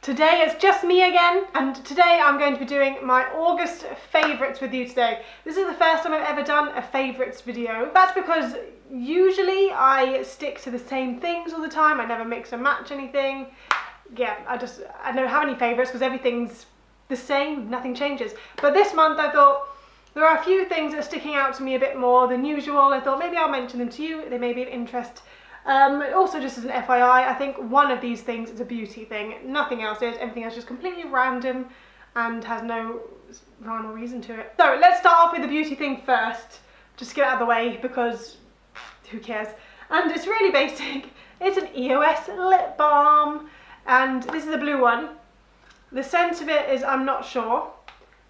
Today it's just me again, and today I'm going to be doing my August favourites with you today. This is the first time I've ever done a favourites video. That's because usually I stick to the same things all the time. I never mix and match anything. Yeah, I don't have any favourites because everything's the same, nothing changes. But this month I thought there are a few things that are sticking out to me a bit more than usual. I thought maybe I'll mention them to you, they may be of interest. Also, just as an FYI, I think one of these things is a beauty thing, nothing else is. Everything else is just completely random and has no rhyme or reason to it. So let's start off with the beauty thing first, just to get out of the way because who cares. And it's really basic. It's an EOS lip balm, and this is a blue one. The scent of it is, I'm not sure,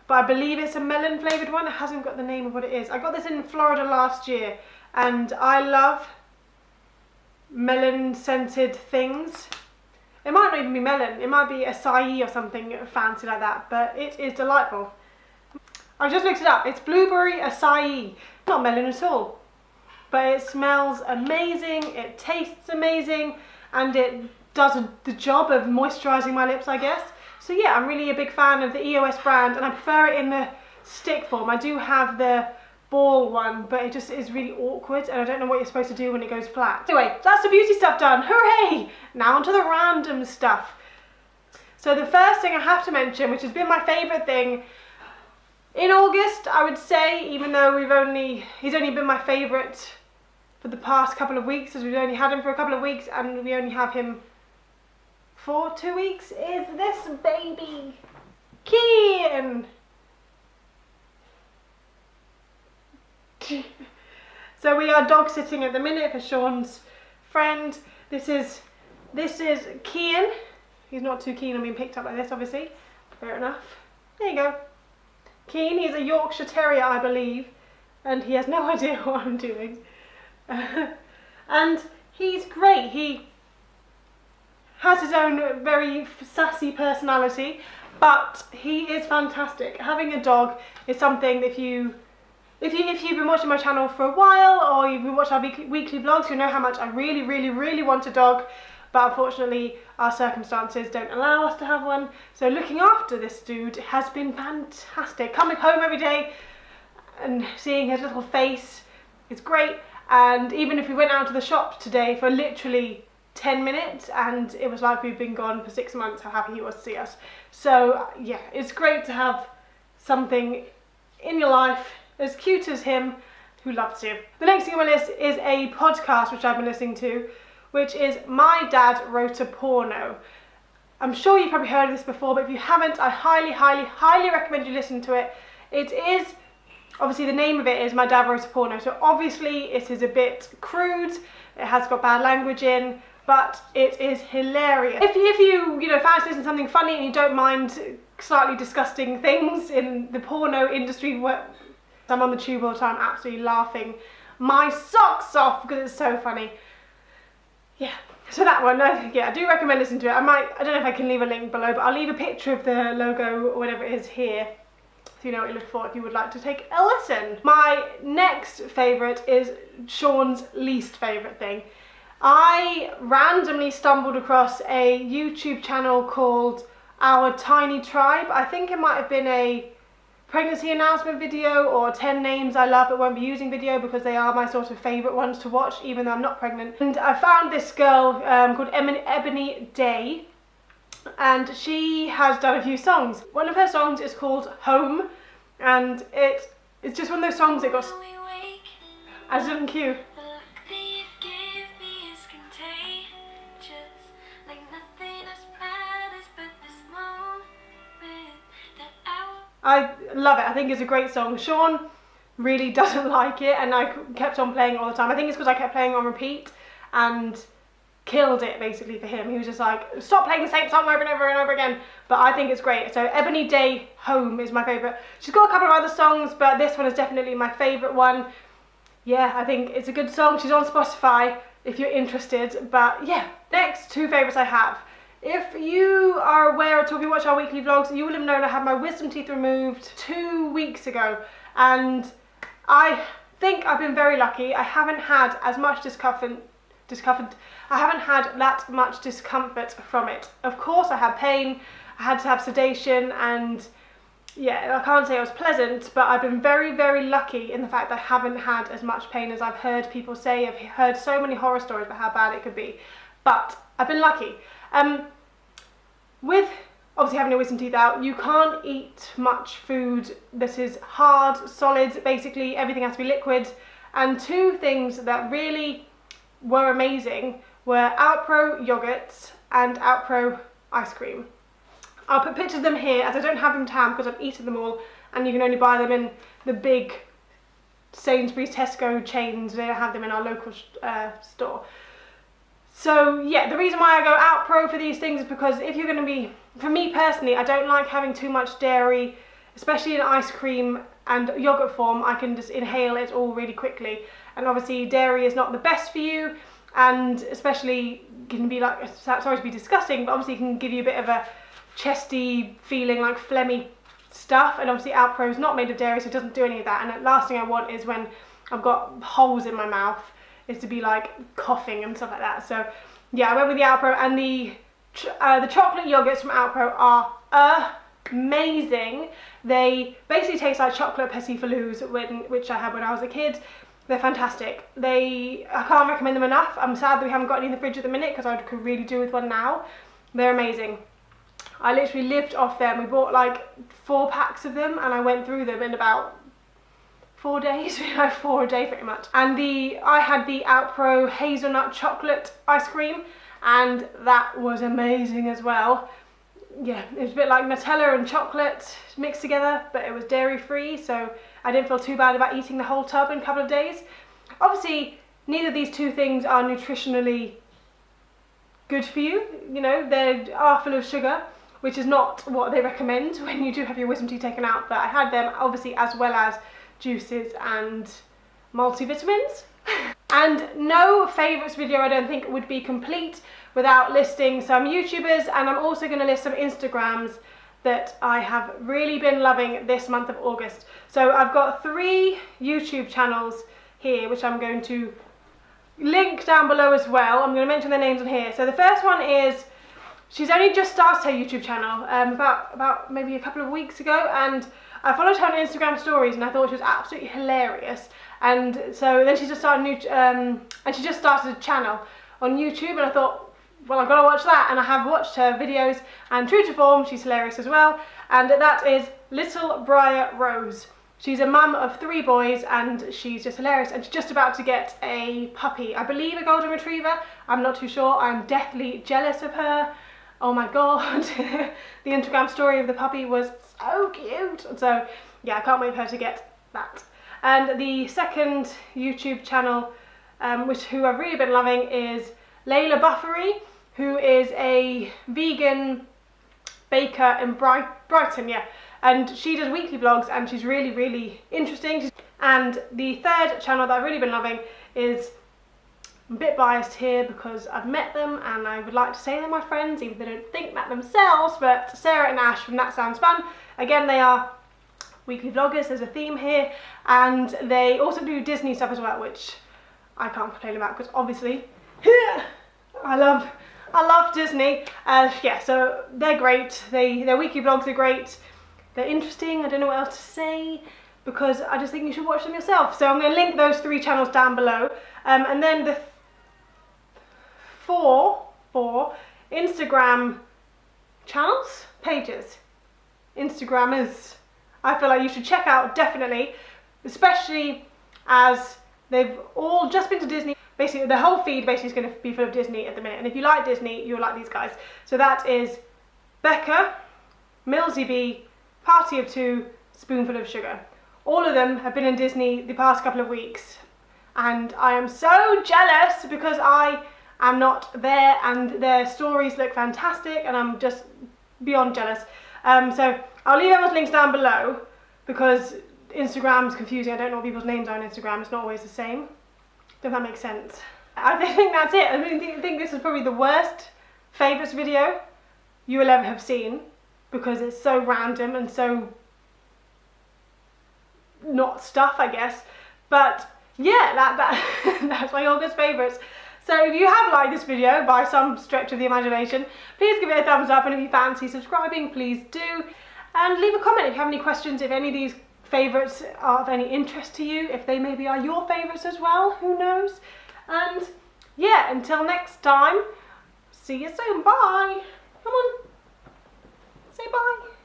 but I believe it's a melon flavoured one. It hasn't got the name of what it is. I got this in Florida last year, and I love melon scented things. It might not even be melon, it might be acai or something fancy like that, but it is delightful. I just looked it up, it's blueberry acai, not melon at all, but it smells amazing, it tastes amazing, and it does the job of moisturising my lips, I guess. So yeah, I'm really a big fan of the EOS brand, and I prefer it in the stick form. I do have the ball one, but it just is really awkward and I don't know what you're supposed to do when it goes flat. Anyway, that's the beauty stuff done, hooray! Now onto the random stuff. So the first thing I have to mention, which has been my favourite thing in August, I would say, even though he's only been my favourite for the past couple of weeks, as we've only had him for a couple of weeks and we only have him for 2 weeks, is this baby, Kian. So we are dog sitting at the minute for Sean's friend. This is Kian. He's not too keen on being picked up like this, obviously. Fair enough. There you go. Kian, he's a Yorkshire Terrier, I believe, and he has no idea what I'm doing. And he's great. He has his own very sassy personality, but he is fantastic. Having a dog is something that if you've been watching my channel for a while, or you've been watching our weekly vlogs, you know how much I really want a dog, but unfortunately our circumstances don't allow us to have one. So looking after this dude has been fantastic. Coming home every day and seeing his little face is great. And even if we went out to the shop today for literally 10 minutes and it was like we've been gone for 6 months, how happy he was to see us. So yeah, it's great to have something in your life as cute as him, who loves you. The next thing on my list is a podcast which I've been listening to, which is My Dad Wrote a Porno. I'm sure you've probably heard of this before, but if you haven't, I highly recommend you listen to it. It is, obviously the name of it is My Dad Wrote a Porno, so obviously it is a bit crude, it has got bad language in, but it is hilarious. If you fancy listening to something funny and you don't mind slightly disgusting things in the porno industry, I'm on the tube all the time absolutely laughing my socks off because it's so funny. Yeah, so that one, yeah, I do recommend listening to it. I don't know if I can leave a link below, but I'll leave a picture of the logo or whatever it is here, so you know what you look for if you would like to take a listen. My next favourite is Sean's least favourite thing. I randomly stumbled across a YouTube channel called Our Tiny Tribe. I think it might have been a pregnancy announcement video or 10 names I love but won't be using video, because they are my sort of favourite ones to watch even though I'm not pregnant. And I found this girl called Ebony Day, and she has done a few songs. One of her songs is called Home, and it's just one of those songs that got as in cue. I love it. I think it's a great song. Sean really doesn't like it, and I kept on playing it all the time. I think it's because I kept playing on repeat and killed it basically for him. He was just like, stop playing the same song over and over and over again. But I think it's great. So Ebony Day Home is my favourite. She's got a couple of other songs, but this one is definitely my favourite one. Yeah, I think it's a good song. She's on Spotify if you're interested. But yeah, next two favourites I have. If you are aware at all, if you watch our weekly vlogs, you will have known I had my wisdom teeth removed 2 weeks ago, and I think I've been very lucky. I haven't had as much discomfort discomfort. I haven't had that much discomfort from it. Of course, I had pain. I had to have sedation, and yeah, I can't say it was pleasant, but I've been very, very lucky in the fact that I haven't had as much pain as I've heard people say. I've heard so many horror stories about how bad it could be, but I've been lucky. With obviously having your wisdom teeth out, you can't eat much food that is hard, solids, basically everything has to be liquid. And two things that really were amazing were Alpro yogurts and Alpro ice cream. I'll put pictures of them here, as I don't have them in town because I've eaten them all, and you can only buy them in the big Sainsbury's, Tesco chains. They don't have them in our local store. So yeah, the reason why I go Alpro for these things is because if you're going to be, for me personally, I don't like having too much dairy, especially in ice cream and yogurt form. I can just inhale it all really quickly, and obviously dairy is not the best for you, and especially can be like, sorry to be disgusting, but obviously it can give you a bit of a chesty feeling, like phlegmy stuff, and obviously Alpro is not made of dairy, so it doesn't do any of that. And the last thing I want is when I've got holes in my mouth is to be like coughing and stuff like that. So yeah, I went with the Alpro, and the chocolate yogurts from Alpro are amazing. They basically taste like chocolate pesifaloos, which I had when I was a kid. They're fantastic. I can't recommend them enough. I'm sad that we haven't got any in the fridge at the minute because I could really do with one now. They're amazing. I literally lived off them. We bought like 4 packs of them, and I went through them in about 4 days. We had 4 a day pretty much. And I had the Alpro hazelnut chocolate ice cream, and that was amazing as well. Yeah, it was a bit like Nutella and chocolate mixed together, but it was dairy free, so I didn't feel too bad about eating the whole tub in a couple of days. Obviously, neither of these two things are nutritionally good for you. You know, they are full of sugar, which is not what they recommend when you do have your wisdom teeth taken out, but I had them obviously as well as juices and multivitamins. And no favourites video I don't think would be complete without listing some YouTubers, and I'm also going to list some Instagrams that I have really been loving this month of August. So I've got 3 YouTube channels here which I'm going to link down below as well. I'm going to mention their names on here. So the first one is, she's only just started her YouTube channel about maybe a couple of weeks ago, and I followed her on Instagram stories and I thought she was absolutely hilarious. And so then she just started a channel on YouTube, and I thought, well, I've got to watch that, and I have watched her videos, and true to form, she's hilarious as well. And that is Little Briar Rose. She's a mum of 3 boys, and she's just hilarious, and she's just about to get a puppy, I believe a golden retriever. I'm not too sure. I'm deathly jealous of her. Oh my god. The Instagram story of the puppy was so cute. So yeah, I can't wait for her to get that. And the second YouTube channel, who I've really been loving, is Leila Buffery, who is a vegan baker in Brighton, yeah. And she does weekly vlogs, and she's really, really interesting. And the third channel that I've really been loving is, I'm a bit biased here because I've met them and I would like to say they're my friends, even though they don't think that themselves, but Sarah and Ash from That Sounds Fun. Again, they are weekly vloggers, there's a theme here, and they also do Disney stuff as well, which I can't complain about because obviously I love Disney. Yeah, so they're great. Their weekly vlogs are great. They're interesting. I don't know what else to say because I just think you should watch them yourself. So I'm going to link those 3 channels down below. And then the 4 Instagram channels, pages, Instagrammers, I feel like you should check out definitely, especially as they've all just been to Disney. Basically, the whole feed basically is going to be full of Disney at the minute. And if you like Disney, you'll like these guys. So that is Becca, Millsiebee, Party of 2, Spoonfull of Sugar. All of them have been in Disney the past couple of weeks. And I am so jealous because I am not there, and their stories look fantastic, and I'm just beyond jealous. So I'll leave everyone's links down below because Instagram's confusing. I don't know what people's names are on Instagram. It's not always the same. Does that make sense? I think that's it. I think this is probably the worst favourites video you will ever have seen because it's so random and so not stuff, I guess. But yeah, that's my August favourites. So if you have liked this video by some stretch of the imagination, please give it a thumbs up, and if you fancy subscribing, please do. And leave a comment if you have any questions, if any of these favourites are of any interest to you, if they maybe are your favourites as well, who knows. And yeah, until next time, see you soon, bye. Come on, say bye.